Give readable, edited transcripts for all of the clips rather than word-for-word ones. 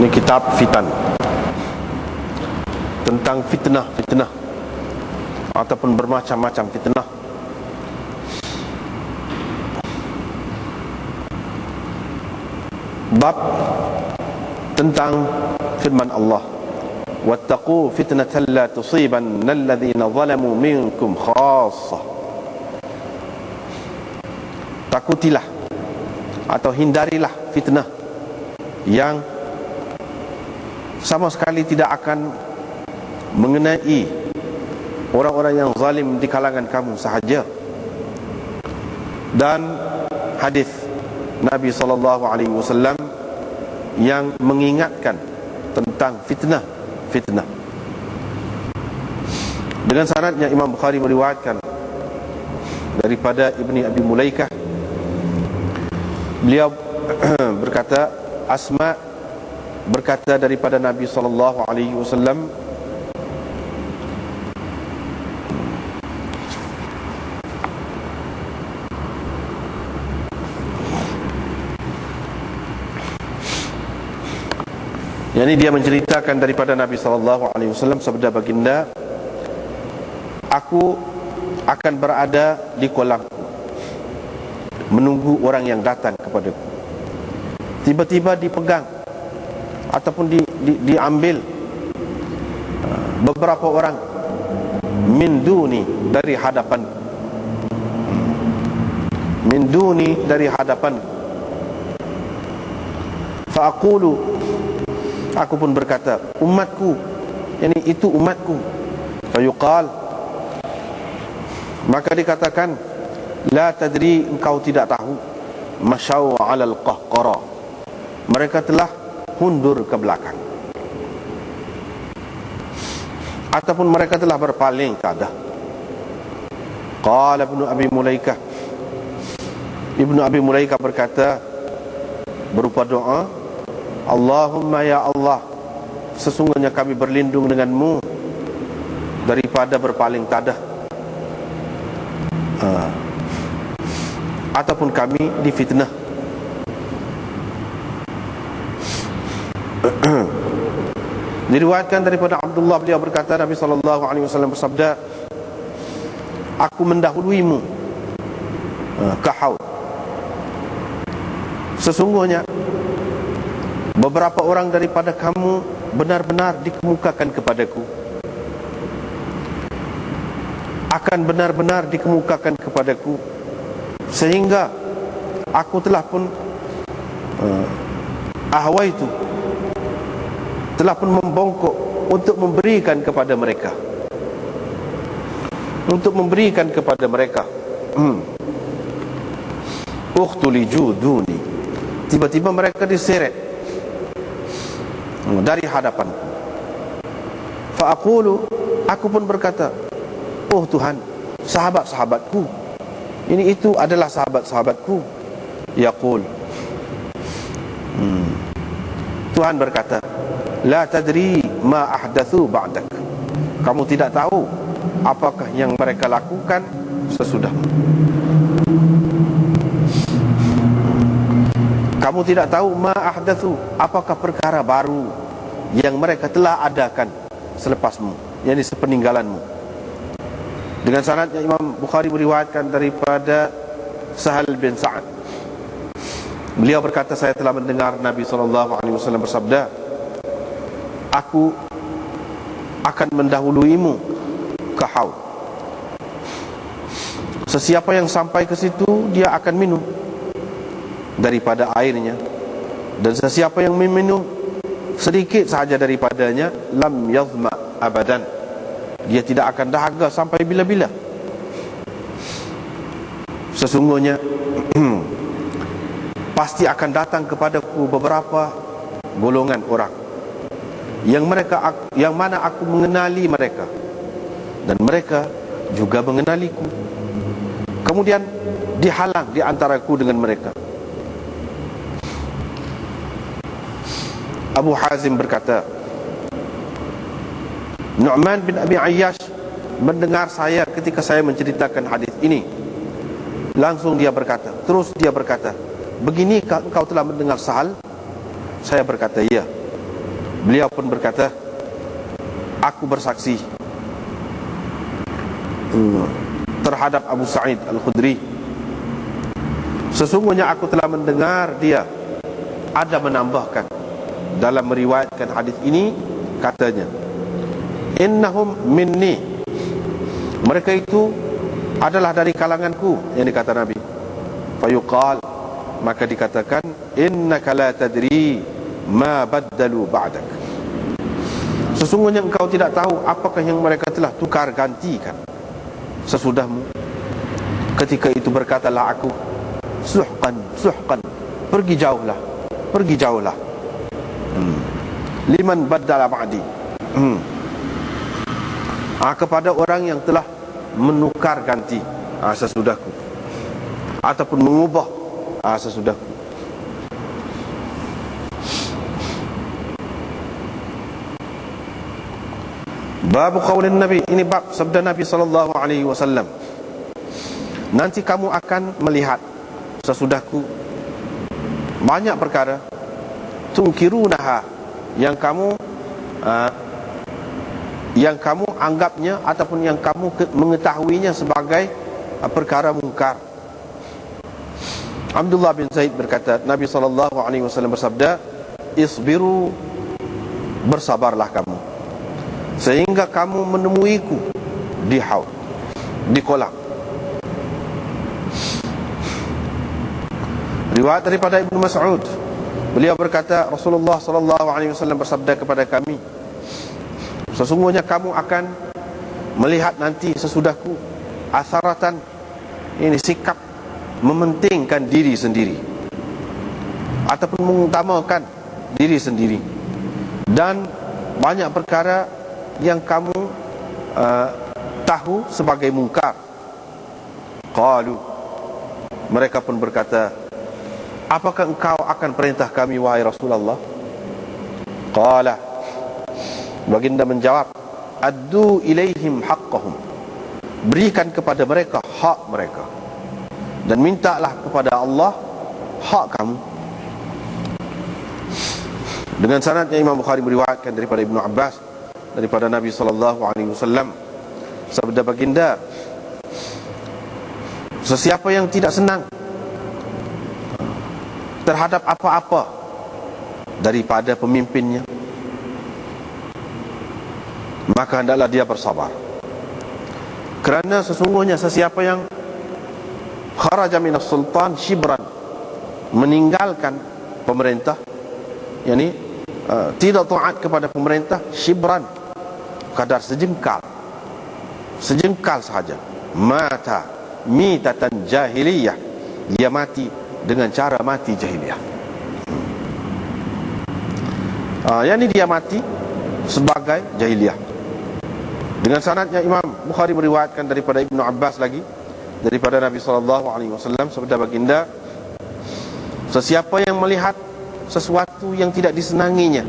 Ini kitab Fitan, tentang fitnah ataupun bermacam-macam fitnah. Bab tentang firman Allah, wattaqu fitnatan la tusibanna alladhina zalamu minkum khassah. Takutilah atau hindarilah fitnah yang sama sekali tidak akan mengenai orang-orang yang zalim di kalangan kamu sahaja. Dan hadis Nabi SAW yang mengingatkan tentang fitnah. Dengan sanadnya Imam Bukhari meriwayatkan daripada Ibni Abi Mulaikah, beliau berkata, Asma berkata daripada Nabi SAW, yakni dia menceritakan daripada Nabi SAW, sabda baginda, aku akan berada di kolam menunggu orang yang datang kepadaku. Tiba-tiba dipegang ataupun diambil beberapa orang min duni dari hadapan, fa aqulu, aku pun berkata, umatku, yani itu umatku. Fa yuqal, maka dikatakan, la tadri, engkau tidak tahu, masyau 'alal qahqara, mereka telah mundur ke belakang ataupun mereka telah berpaling keadaan. Qala Ibnu Abi Mulaikah berkata berupa doa, Allahumma ya Allah, sesungguhnya kami berlindung denganmu daripada berpaling tadah ataupun kami difitnah. Diriwayatkan daripada Abdullah, beliau berkata, Nabi SAW bersabda, aku mendahuluimu ke haud. Sesungguhnya beberapa orang daripada kamu benar-benar dikemukakan kepadaku, akan benar-benar dikemukakan kepadaku, sehingga aku telah pun ahwaitu, telah pun membongkok untuk memberikan kepada mereka, ukhtuliju duni, tiba-tiba mereka diseret dari hadapan. Fa aqulu, aku pun berkata, oh Tuhan, sahabat-sahabatku, ini itu adalah sahabat-sahabatku. Yaqul, Tuhan berkata, la tadri ma ahdathu ba'dak, kamu tidak tahu apakah yang mereka lakukan sesudahmu. Kamu tidak tahu ma ahdathu, apakah perkara baru yang mereka telah adakan selepasmu, yakni sepeninggalanmu. Dengan sanadnya Imam Bukhari meriwayatkan daripada Sahal bin Sa'ad, beliau berkata, saya telah mendengar Nabi SAW bersabda, aku akan mendahuluimu ke haud. Sesiapa yang sampai ke situ, dia akan minum daripada airnya, dan sesiapa yang meminum sedikit sahaja daripadanya, lam yazma abadan, dia tidak akan dahaga sampai bila-bila. Sesungguhnya pasti akan datang kepadaku beberapa golongan orang yang mana aku mengenali mereka, dan mereka juga mengenaliku. Kemudian dihalang di antaraku dengan mereka. Abu Hazim berkata, Nu'man bin Abi Ayyash mendengar saya ketika saya menceritakan hadis ini. Langsung dia berkata, beginikah engkau telah mendengar Sahal? Saya berkata, ya. Beliau pun berkata, aku bersaksi terhadap Abu Sa'id Al-Khudri, sesungguhnya aku telah mendengar dia ada menambahkan dalam meriwayatkan hadis ini, katanya, innahum minni, mereka itu adalah dari kalanganku, yang dikata Nabi. Fayuqal, maka dikatakan, innaka la tadri ma baddalu ba'dak, sesungguhnya engkau tidak tahu apakah yang mereka telah tukar gantikan sesudahmu. Ketika itu berkatalah aku, suhqan, suhqan, pergi jauhlah, pergi jauhlah, liman baddala ba'di, kepada orang yang telah menukar ganti sesudahku, ataupun mengubah sesudahku. Bab qaulin Nabi, ini bab sabda Nabi sallallahu alaihi wasallam, nanti kamu akan melihat sesudahku banyak perkara tungkirunaha, yang kamu anggapnya ataupun yang kamu mengetahuinya sebagai perkara mungkar. Abdullah bin Zaid berkata, Nabi SAW bersabda, isbiru, bersabarlah kamu sehingga kamu menemuiku di haud, di kolam. Riwayat daripada Ibnu Mas'ud, beliau berkata, Rasulullah SAW bersabda kepada kami, sesungguhnya kamu akan melihat nanti sesudahku asaratan, ini sikap mementingkan diri sendiri ataupun mengutamakan diri sendiri, dan banyak perkara yang kamu tahu sebagai mungkar. Qalu, mereka pun berkata, apakah engkau akan perintah kami wahai Rasulullah? Qala, baginda menjawab, addu ilaihim haqqahum, berikan kepada mereka hak mereka, dan mintalah kepada Allah hak kamu. Dengan sanadnya Imam Bukhari meriwayatkan daripada Ibnu Abbas, daripada Nabi SAW, sabda baginda, sesiapa yang tidak senang terhadap apa-apa daripada pemimpinnya, maka hendaklah dia bersabar, kerana sesungguhnya sesiapa yang kharaja minas sultan shibran, meninggalkan pemerintah, yakni tidak taat kepada pemerintah, shibran, kadar sejengkal, sejengkal sahaja, mata mitatan jahiliyah, dia mati dengan cara mati jahiliyah. Yakni dia mati sebagai jahiliyah. Dengan sanadnya Imam Bukhari meriwayatkan daripada Ibnu Abbas lagi, daripada Nabi SAW, sabda baginda, sesiapa yang melihat sesuatu yang tidak disenanginya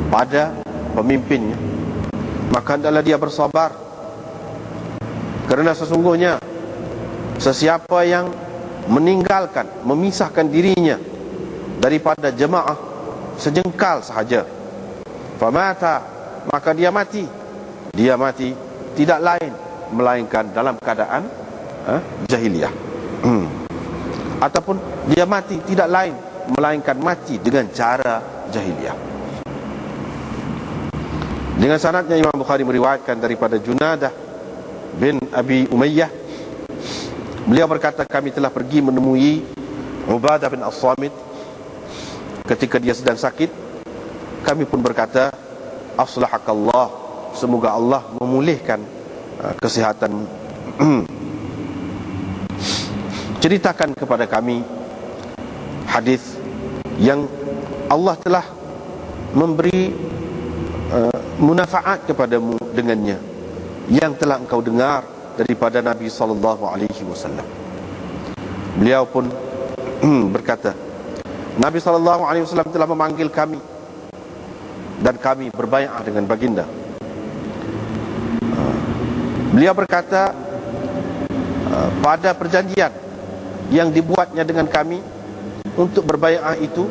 pada pemimpinnya, maka hendaklah dia bersabar, kerana sesungguhnya sesiapa yang meninggalkan, memisahkan dirinya daripada jemaah sejengkal sahaja, famata, maka dia mati tidak lain melainkan dalam keadaan jahiliyah, ataupun dia mati tidak lain melainkan mati dengan cara jahiliyah. Dengan sanadnya Imam Bukhari meriwayatkan daripada Junadah bin Abi Umayyah, beliau berkata, kami telah pergi menemui Ubadah bin As-Samit ketika dia sedang sakit. Kami pun berkata, aslahakallah, semoga Allah memulihkan kesihatanmu. Ceritakan kepada kami hadis yang Allah telah memberi munafaat kepadamu dengannya, yang telah engkau dengar daripada Nabi SAW. Beliau pun berkata, Nabi SAW telah memanggil kami dan kami berbai'ah dengan baginda. Beliau berkata, pada perjanjian yang dibuatnya dengan kami untuk berbai'ah itu,